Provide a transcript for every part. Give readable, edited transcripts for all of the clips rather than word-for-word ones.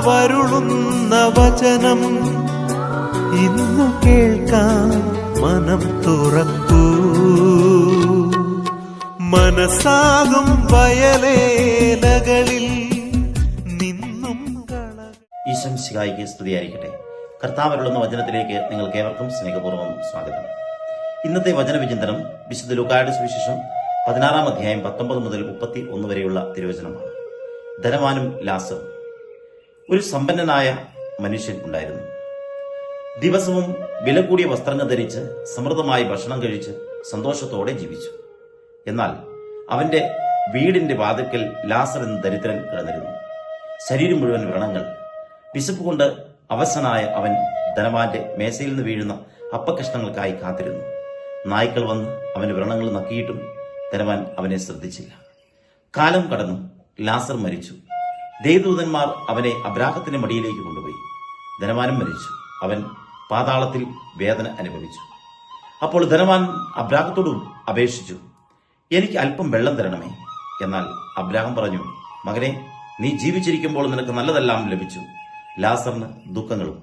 കർത്താവരുളുന്ന വചനം ഇന്നു കേൾക്കാം, മനം തുറക്കൂ. മനസ്സാകും വയലേലകളിൽ നിന്നും ഈശംസിഹായിക്ക് സ്തുതിയായിരിക്കട്ടെ. കർത്താവരുളുന്ന വചനത്തിലേക്ക് നിങ്ങൾക്ക് ഏവർക്കും സ്നേഹപൂർവ്വം സ്വാഗതം. ഇന്നത്തെ വചനവിചിന്തനം വിശുദ്ധ ലൂക്കായുടെ സുവിശേഷം 16-ാം അധ്യായം 19 മുതൽ 31 വരെയുള്ള തിരുവചനമാണ്. ധനവാനും ലാസറും. ഒരു സമ്പന്നനായ മനുഷ്യൻ ഉണ്ടായിരുന്നു. ദിവസവും വില കൂടിയ വസ്ത്രങ്ങൾ ധരിച്ച് സമൃദ്ധമായി ഭക്ഷണം കഴിച്ച് സന്തോഷത്തോടെ ജീവിച്ചു. എന്നാൽ അവന്റെ വീടിന്റെ വാതിൽക്കൽ ലാസർ എന്ന ദരിദ്രൻ കിടന്നിരുന്നു. ശരീരം മുഴുവൻ വ്രണങ്ങൾ. വിശപ്പ് കൊണ്ട് അവശനായ അവൻ ധനവാന്റെ മേശയിൽ നിന്ന് വീഴുന്ന അപ്പക്കഷ്ണങ്ങൾക്കായി കാത്തിരുന്നു. നായ്ക്കൾ വന്ന് അവന്റെ വ്രണങ്ങൾ നക്കിയിട്ടും ധനവാൻ അവനെ ശ്രദ്ധിച്ചില്ല. കാലം കടന്നു. ലാസർ മരിച്ചു. ദേവദൂതന്മാർ അവനെ അബ്രാഹത്തിന്റെ മടിയിലേക്ക് കൊണ്ടുപോയി. ധനവാനും മരിച്ചു. അവൻ പാതാളത്തിൽ വേദന അനുഭവിച്ചു. അപ്പോൾ ധനവാൻ അബ്രാഹത്തോടും അപേക്ഷിച്ചു, എനിക്ക് അല്പം വെള്ളം തരണമേ. എന്നാൽ അബ്രാഹം പറഞ്ഞു, മകനെ, നീ ജീവിച്ചിരിക്കുമ്പോൾ നിനക്ക് നല്ലതെല്ലാം ലഭിച്ചു, ലാസറിന് ദുഃഖങ്ങളും.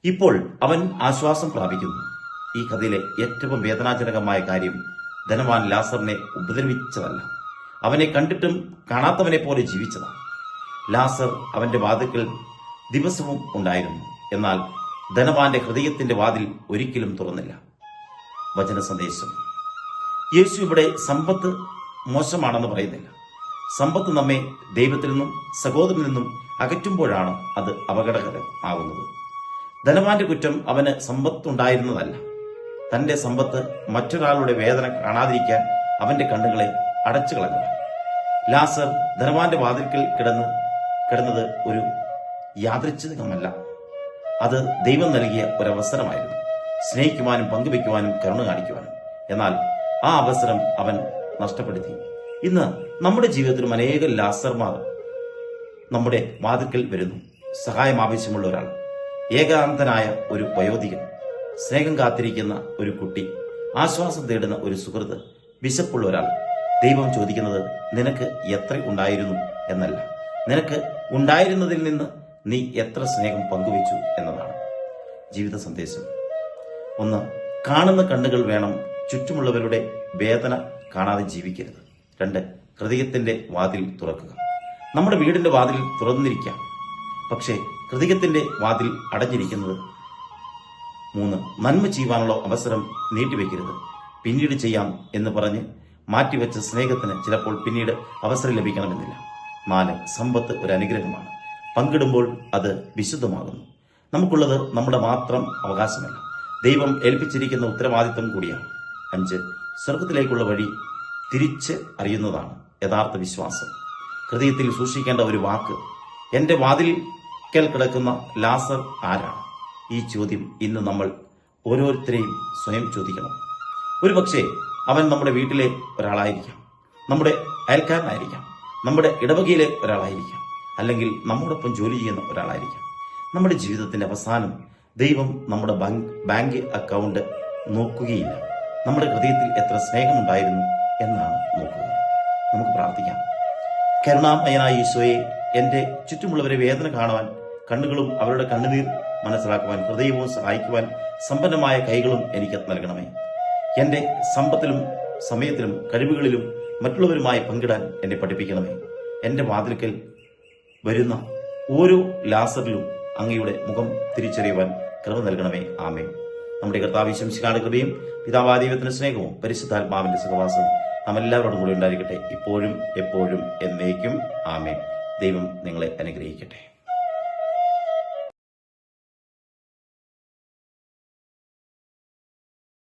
ഇപ്പോൾ അവൻ ആശ്വാസം പ്രാപിക്കുന്നു. ഈ കഥയിലെ ഏറ്റവും വേദനാജനകമായ കാര്യം ധനവാൻ ലാസറിനെ ഉപദ്രവിച്ചതല്ല, അവനെ കണ്ടിട്ടും കാണാത്തവനെ പോലെ ജീവിച്ചതാണ്. ലാസർ അവന്റെ വാതിൽക്കൽ ദിവസവും ഉണ്ടായിരുന്നു. എന്നാൽ ധനവാന്റെ ഹൃദയത്തിന്റെ വാതിൽ ഒരിക്കലും തുറന്നില്ല. വചന സന്ദേശം. യേശു ഇവിടെ സമ്പത്ത് മോശമാണെന്ന് പറയുന്നില്ല. സമ്പത്ത് നമ്മെ ദൈവത്തിൽ നിന്നും സഹോദരനിൽ നിന്നും അകറ്റുമ്പോഴാണ് അത് അപകടകരം ആകുന്നത്. ധനവാന്റെ കുറ്റം അവന് സമ്പത്തുണ്ടായിരുന്നതല്ല. തന്റെ സമ്പത്ത് മറ്റൊരാളുടെ വേദന കാണാതിരിക്കാൻ അവന്റെ കണ്ണുകളെ അടച്ചു കളഞ്ഞത്. ലാസർ ധനവാന്റെ വാതിൽക്കൽ കിടന്നത് ഒരു യാദൃച്ഛികമല്ല. അത് ദൈവം നൽകിയ ഒരവസരമായിരുന്നു, സ്നേഹിക്കുവാനും പങ്കുവയ്ക്കുവാനും കരുണ കാണിക്കുവാനും. എന്നാൽ ആ അവസരം അവൻ നഷ്ടപ്പെടുത്തി. ഇന്ന് നമ്മുടെ ജീവിതത്തിലും അനേകം ലാസർമാർ നമ്മുടെ വാതിൽക്കൽ വരുന്നു. സഹായം ആവശ്യമുള്ള ഒരാൾ, ഏകാന്തനായ ഒരു വയോധികൻ, സ്നേഹം കാത്തിരിക്കുന്ന ഒരു കുട്ടി, ആശ്വാസം തേടുന്ന ഒരു സുഹൃത്ത്, വിശപ്പുള്ള ഒരാൾ. ദൈവം ചോദിക്കുന്നത് നിനക്ക് എത്ര ഉണ്ടായിരുന്നു എന്നല്ല, നിനക്ക് ഉണ്ടായിരുന്നതിൽ നിന്ന് നീ എത്ര സ്നേഹം പങ്കുവച്ചു എന്നതാണ്. ജീവിത സന്ദേശം. 1. കാണുന്ന കണ്ണുകൾ വേണം, ചുറ്റുമുള്ളവരുടെ വേദന കാണാതെ ജീവിക്കരുത്. 2. ഹൃദയത്തിന്റെ വാതിൽ തുറക്കുക. നമ്മുടെ വീടിന്റെ വാതിൽ തുറന്നിരിക്കാം, പക്ഷേ ഹൃദയത്തിന്റെ വാതിൽ അടഞ്ഞിരിക്കുന്നത്. 3. നന്മ ചെയ്യുവാനുള്ള അവസരം നീട്ടിവെക്കരുത്. പിന്നീട് ചെയ്യാം എന്ന് പറഞ്ഞ് മാറ്റിവെച്ച സ്നേഹത്തിന് ചിലപ്പോൾ പിന്നീട് അവസരം ലഭിക്കണമെന്നില്ല. 4. സമ്പത്ത് ഒരു അനുഗ്രഹമാണ്. പങ്കിടുമ്പോൾ അത് വിശുദ്ധമാകുന്നു. നമുക്കുള്ളത് നമ്മുടെ മാത്രം അവകാശമല്ല, ദൈവം ഏൽപ്പിച്ചിരിക്കുന്ന ഉത്തരവാദിത്വം കൂടിയാണ്. 5. സ്വർഗത്തിലേക്കുള്ള വഴി തിരിച്ച് അറിയുന്നതാണ് യഥാർത്ഥ വിശ്വാസം. ഹൃദയത്തിൽ സൂക്ഷിക്കേണ്ട ഒരു വാക്ക്, എന്റെ വാതിൽക്കൽ കിടക്കുന്ന ലാസർ ആരാണ്? ഈ ചോദ്യം ഇന്ന് നമ്മൾ ഓരോരുത്തരെയും സ്വയം ചോദിക്കണം. ഒരുപക്ഷെ അവൻ നമ്മുടെ വീട്ടിലെ ഒരാളായിരിക്കാം, നമ്മുടെ അയൽക്കാരനായിരിക്കാം, നമ്മുടെ ഇടവകയിലെ ഒരാളായിരിക്കാം, അല്ലെങ്കിൽ നമ്മോടൊപ്പം ജോലി ചെയ്യുന്ന ഒരാളായിരിക്കാം. നമ്മുടെ ജീവിതത്തിന്റെ അവസാനം ദൈവം നമ്മുടെ ബാങ്ക് അക്കൗണ്ട് നോക്കുകയില്ല, നമ്മുടെ ഹൃദയത്തിൽ എത്ര സ്നേഹമുണ്ടായിരുന്നു എന്നാണ് നോക്കുക. നമുക്ക് പ്രാർത്ഥിക്കാം. കരുണാമയനായ ഈശോയെ, എന്റെ ചുറ്റുമുള്ളവരെ വേദന കാണുവാൻ കണ്ണുകളും അവരുടെ കണ്ണുനീർ മനസ്സിലാക്കുവാൻ ഹൃദയവും സഹായിക്കുവാൻ സമ്പന്നമായ കൈകളും എനിക്ക് നൽകണമേ. എന്റെ സമ്പത്തിലും സമയത്തിലും കഴിവുകളിലും മറ്റുള്ളവരുമായി പങ്കിടാൻ എന്നെ പഠിപ്പിക്കണമേ. എന്റെ വാതിൽക്കൽ വരുന്ന ഓരോ ലാസറിലും അങ്ങയുടെ മുഖം തിരിച്ചറിയുവാൻ കൃപ നൽകണമേ. ആമേൻ. നമ്മുടെ കർത്താവ് ഈശോയുടെ കൃപയും പിതാവായ ദൈവത്തിന്റെ സ്നേഹവും പരിശുദ്ധാത്മാവിന്റെ സഹവാസവും നാം എല്ലാവരോടും കൂടി ഉണ്ടായിരിക്കട്ടെ, ഇപ്പോഴും എപ്പോഴും എന്നേക്കും. ആമേൻ. ദൈവം നിങ്ങളെ അനുഗ്രഹിക്കട്ടെ.